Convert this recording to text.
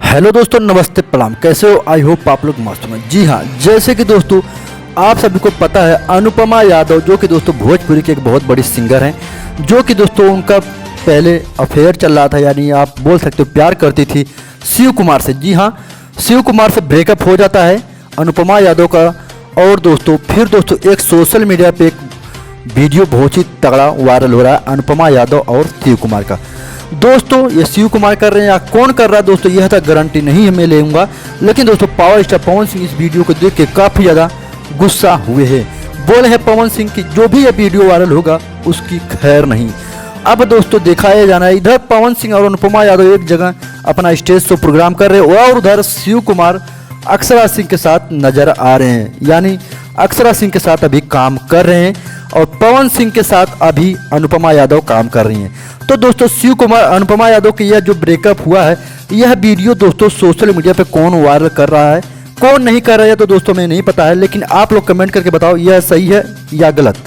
Hello दोस्तों, नमस्ते, प्रणाम। कैसे हो? आई होप आप लोग मस्त में। जी हाँ, जैसे कि दोस्तों आप सभी को पता है, अनुपमा यादव जो कि दोस्तों भोजपुरी के एक बहुत बड़ी सिंगर हैं, जो कि दोस्तों उनका पहले अफेयर चल रहा था, यानी आप बोल सकते हो प्यार करती थी शिव कुमार से। जी हाँ, शिव कुमार से ब्रेकअप हो जाता है अनुपमा यादव का। और दोस्तों फिर दोस्तों एक सोशल मीडिया पे एक वीडियो बहुत ही तगड़ा वायरल हो रहा है अनुपमा यादव और शिव कुमार का। दोस्तों ये शिव कुमार कर रहे हैं या कौन कर रहा है दोस्तों, यह तक गारंटी नहीं मैं लूँगा, लेकिन दोस्तों पावर स्टार पवन सिंह इस वीडियो को देख के काफ़ी ज़्यादा गुस्सा हुए हैं। बोले हैं पवन सिंह कि जो भी ये वीडियो वायरल होगा उसकी खैर नहीं। अब दोस्तों दिखाया जाना है, इधर पवन सिंह और अनुपमा यादव एक जगह अपना स्टेज शो प्रोग्राम कर रहे हैं और उधर शिव कुमार अक्षरा सिंह के साथ नजर आ रहे हैं, यानी अक्षरा सिंह के साथ अभी काम कर रहे हैं और पवन सिंह के साथ अभी अनुपमा यादव काम कर रही हैं। तो दोस्तों शिव कुमार अनुपमा यादव की यह जो ब्रेकअप हुआ है, यह वीडियो दोस्तों सोशल मीडिया पे कौन वायरल कर रहा है, कौन नहीं कर रहा है, तो दोस्तों मैं नहीं पता है, लेकिन आप लोग कमेंट करके बताओ यह सही है या गलत।